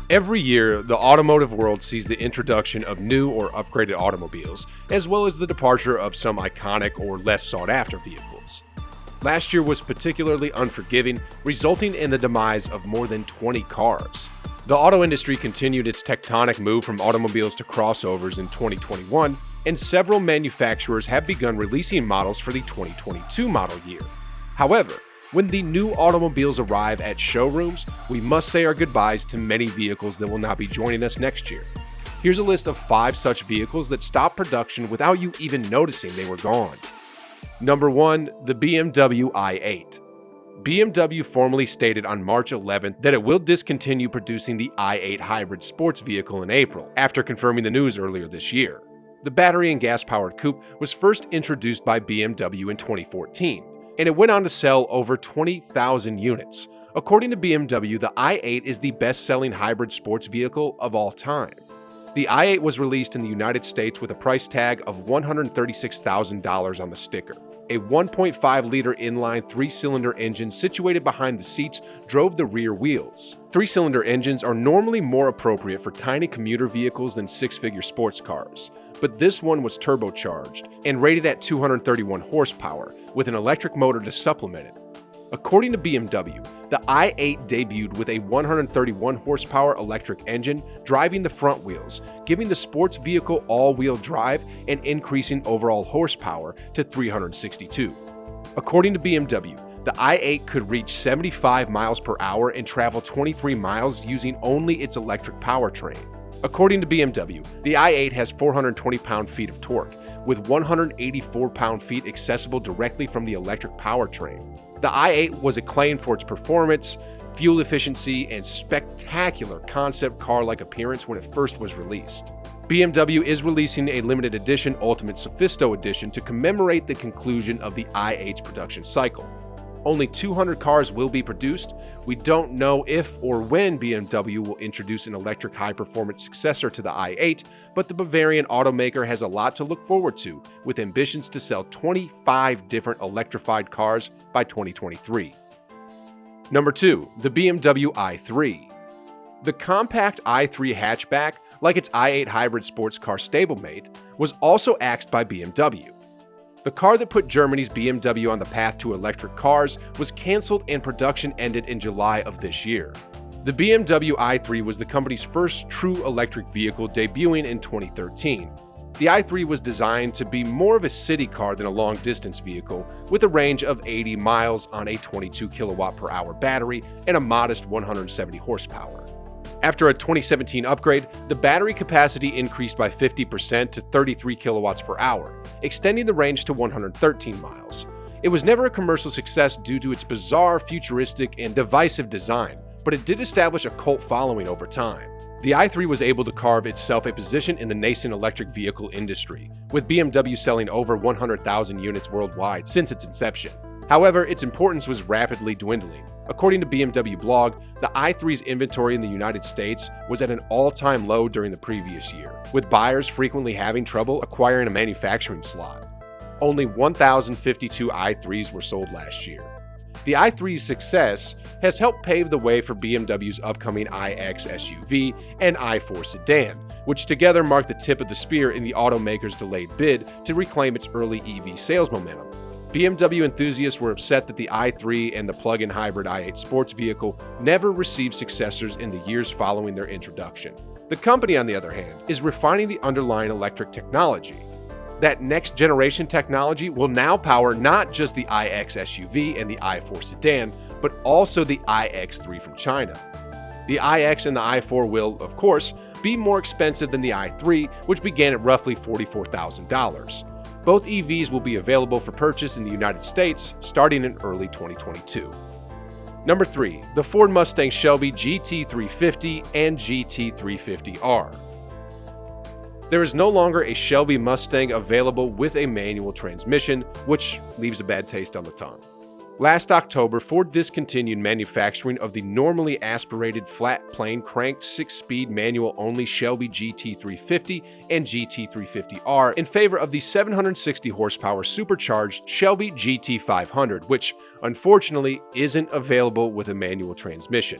Every year, the automotive world sees the introduction of new or upgraded automobiles, as well as the departure of some iconic or less sought-after vehicles. Last year was particularly unforgiving, resulting in the demise of more than 20 cars. The auto industry continued its tectonic move from automobiles to crossovers in 2021, and several manufacturers have begun releasing models for the 2022 model year. However, when the new automobiles arrive at showrooms, we must say our goodbyes to many vehicles that will not be joining us next year. Here's a list of 5 such vehicles that stopped production without you even noticing they were gone. Number 1, the BMW i8. BMW formally stated on March 11th that it will discontinue producing the i8 hybrid sports vehicle in April, after confirming the news earlier this year. The battery and gas-powered coupe was first introduced by BMW in 2014. And it went on to sell over 20,000 units. According to BMW, the i8 is the best-selling hybrid sports vehicle of all time. The i8 was released in the United States with a price tag of $136,000 on the sticker. A 1.5-liter inline 3-cylinder engine situated behind the seats drove the rear wheels. 3-cylinder engines are normally more appropriate for tiny commuter vehicles than 6-figure sports cars, but this one was turbocharged and rated at 231 horsepower, with an electric motor to supplement it. According to BMW, the i8 debuted with a 131 horsepower electric engine driving the front wheels, giving the sports vehicle all-wheel drive and increasing overall horsepower to 362. According to BMW, the i8 could reach 75 miles per hour and travel 23 miles using only its electric powertrain. According to BMW, the i8 has 420 pound-feet of torque, with 184 pound-feet accessible directly from the electric powertrain. The i8 was acclaimed for its performance, fuel efficiency, and spectacular concept car-like appearance when it first was released. BMW is releasing a limited edition Ultimate Sophisto Edition to commemorate the conclusion of the i8's production cycle. Only 200 cars will be produced. We don't know if or when BMW will introduce an electric high-performance successor to the i8, but the Bavarian automaker has a lot to look forward to, with ambitions to sell 25 different electrified cars by 2023. Number 2, the BMW i3. The compact i3 hatchback, like its i8 hybrid sports car stablemate, was also axed by BMW. The car that put Germany's BMW on the path to electric cars was cancelled and production ended in July of this year. The BMW i3 was the company's first true electric vehicle, debuting in 2013. The i3 was designed to be more of a city car than a long-distance vehicle, with a range of 80 miles on a 22 kilowatt per hour battery and a modest 170 horsepower. After a 2017 upgrade, the battery capacity increased by 50% to 33 kilowatts per hour, extending the range to 113 miles. It was never a commercial success due to its bizarre, futuristic, and divisive design, but it did establish a cult following over time. The i3 was able to carve itself a position in the nascent electric vehicle industry, with BMW selling over 100,000 units worldwide since its inception. However, its importance was rapidly dwindling. According to BMW blog, the i3's inventory in the United States was at an all-time low during the previous year, with buyers frequently having trouble acquiring a manufacturing slot. Only 1,052 i3s were sold last year. The i3's success has helped pave the way for BMW's upcoming iX SUV and i4 sedan, which together mark the tip of the spear in the automaker's delayed bid to reclaim its early EV sales momentum. BMW enthusiasts were upset that the i3 and the plug-in hybrid i8 sports vehicle never received successors in the years following their introduction. The company, on the other hand, is refining the underlying electric technology. That next-generation technology will now power not just the iX SUV and the i4 sedan, but also the iX3 from China. The iX and the i4 will, of course, be more expensive than the i3, which began at roughly $44,000. Both EVs will be available for purchase in the United States starting in early 2022. Number 3, the Ford Mustang Shelby GT350 and GT350R. There is no longer a Shelby Mustang available with a manual transmission, which leaves a bad taste on the tongue. Last October, Ford discontinued manufacturing of the normally aspirated flat plane cranked 6-speed manual-only Shelby GT350 and GT350R in favor of the 760 horsepower supercharged Shelby GT500, which unfortunately isn't available with a manual transmission.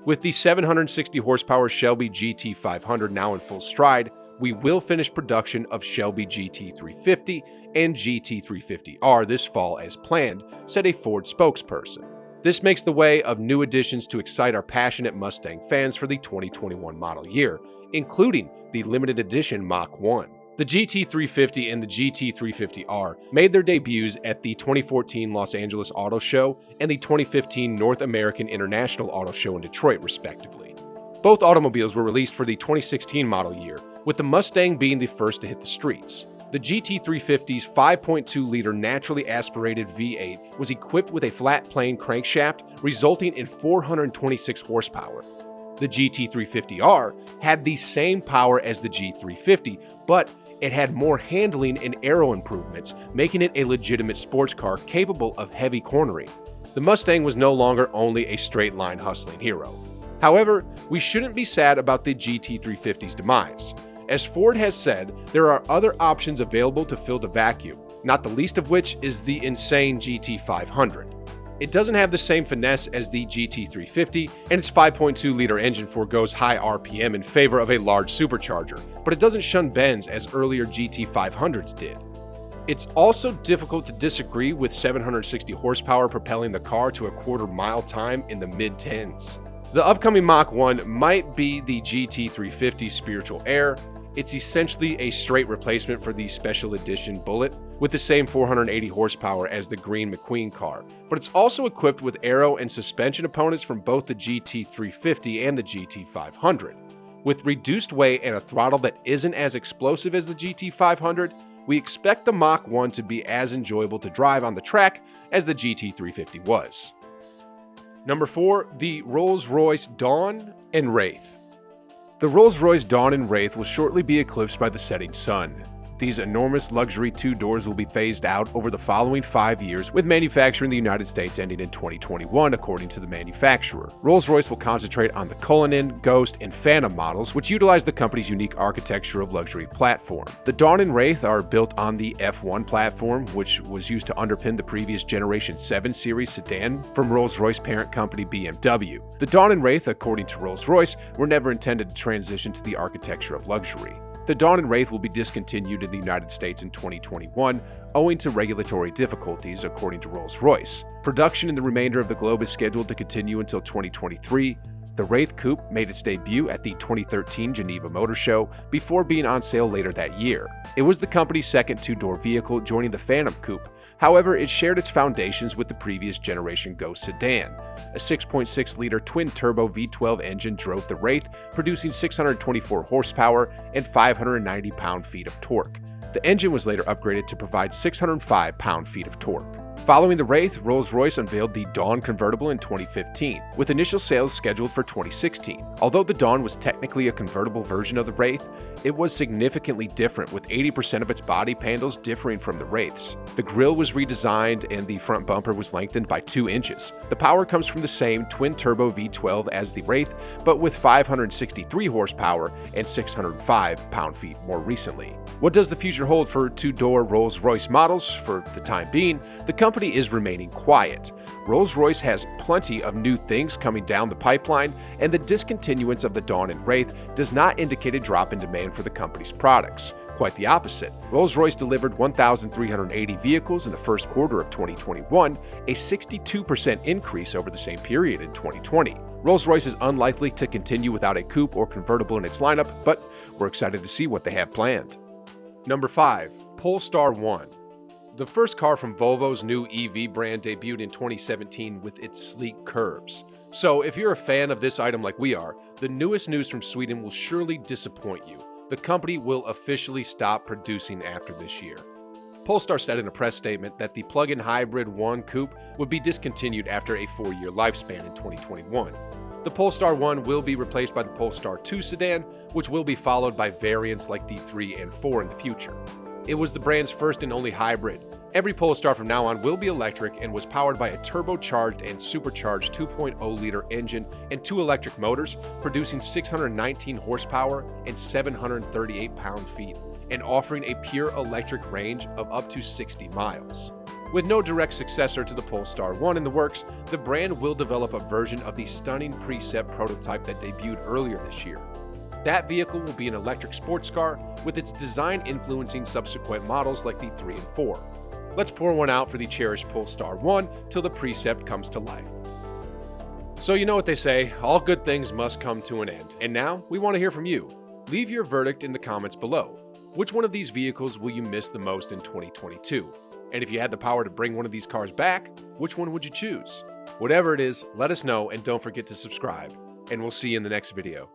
With the 760 horsepower Shelby GT500 now in full stride, we will finish production of Shelby GT350 and GT350R this fall as planned, said a Ford spokesperson. This makes the way of new additions to excite our passionate Mustang fans for the 2021 model year, including the limited edition Mach 1. The GT350 and the GT350R made their debuts at the 2014 Los Angeles Auto Show and the 2015 North American International Auto Show in Detroit, respectively. Both automobiles were released for the 2016 model year, with the Mustang being the first to hit the streets. The GT350's 5.2-liter naturally aspirated V8 was equipped with a flat-plane crankshaft, resulting in 426 horsepower. The GT350R had the same power as the G350, but it had more handling and aero improvements, making it a legitimate sports car capable of heavy cornering. The Mustang was no longer only a straight-line hustling hero. However, we shouldn't be sad about the GT350's demise. As Ford has said, there are other options available to fill the vacuum, not the least of which is the insane GT500. It doesn't have the same finesse as the GT350, and its 5.2-liter engine forgoes high RPM in favor of a large supercharger, but it doesn't shun bends as earlier GT500s did. It's also difficult to disagree with 760 horsepower propelling the car to a quarter-mile time in the mid-10s. The upcoming Mach 1 might be the GT350's spiritual heir. It's essentially a straight replacement for the special edition Bullet, with the same 480 horsepower as the Green McQueen car, but it's also equipped with aero and suspension opponents from both the GT350 and the GT500. With reduced weight and a throttle that isn't as explosive as the GT500, we expect the Mach 1 to be as enjoyable to drive on the track as the GT350 was. Number 4, the RollsRoyce Dawn and Wraith. The RollsRoyce Dawn and Wraith will shortly be eclipsed by the setting sun. These enormous luxury two-doors will be phased out over the following 5 years, with manufacture in the United States ending in 2021, according to the manufacturer. Rolls-Royce will concentrate on the Cullinan, Ghost, and Phantom models, which utilize the company's unique architecture of luxury platform. The Dawn and Wraith are built on the F1 platform, which was used to underpin the previous Generation 7 Series sedan from Rolls-Royce parent company BMW. The Dawn and Wraith, according to Rolls-Royce, were never intended to transition to the architecture of luxury. The Dawn and Wraith will be discontinued in the United States in 2021, owing to regulatory difficulties, according to Rolls-Royce. Production in the remainder of the globe is scheduled to continue until 2023. The Wraith Coupe made its debut at the 2013 Geneva Motor Show before being on sale later that year. It was the company's second two-door vehicle, joining the Phantom Coupe. However, it shared its foundations with the previous generation Ghost sedan. A 6.6-liter twin-turbo V12 engine drove the Wraith, producing 624 horsepower and 590 pound-feet of torque. The engine was later upgraded to provide 605 pound-feet of torque. Following the Wraith, Rolls-Royce unveiled the Dawn convertible in 2015, with initial sales scheduled for 2016. Although the Dawn was technically a convertible version of the Wraith, it was significantly different, with 80% of its body panels differing from the Wraith's. The grille was redesigned and the front bumper was lengthened by 2 inches. The power comes from the same twin-turbo V12 as the Wraith, but with 563 horsepower and 605 pound-feet more recently. What does the future hold for two-door Rolls-Royce models? For the time being, the company is remaining quiet. Rolls-Royce has plenty of new things coming down the pipeline, and the discontinuance of the Dawn and Wraith does not indicate a drop in demand for the company's products. Quite the opposite. Rolls-Royce delivered 1,380 vehicles in the first quarter of 2021, a 62% increase over the same period in 2020. Rolls-Royce is unlikely to continue without a coupe or convertible in its lineup, but we're excited to see what they have planned. Number 5. Polestar 1. The first car from Volvo's new EV brand debuted in 2017 with its sleek curves. So if you're a fan of this item like we are, the newest news from Sweden will surely disappoint you. The company will officially stop producing after this year. Polestar said in a press statement that the plug-in hybrid 1 Coupe would be discontinued after a 4-year lifespan in 2021. The Polestar 1 will be replaced by the Polestar 2 sedan, which will be followed by variants like the 3 and 4 in the future. It was the brand's first and only hybrid. Every Polestar from now on will be electric and was powered by a turbocharged and supercharged 2.0-liter engine and 2 electric motors, producing 619 horsepower and 738 pound-feet, and offering a pure electric range of up to 60 miles. With no direct successor to the Polestar 1 in the works, the brand will develop a version of the stunning Precept prototype that debuted earlier this year. That vehicle will be an electric sports car, with its design influencing subsequent models like the 3 and 4. Let's pour one out for the cherished Polestar 1 till the Precept comes to life. So you know what they say, all good things must come to an end. And now, we want to hear from you. Leave your verdict in the comments below. Which one of these vehicles will you miss the most in 2022? And if you had the power to bring one of these cars back, which one would you choose? Whatever it is, let us know and don't forget to subscribe. And we'll see you in the next video.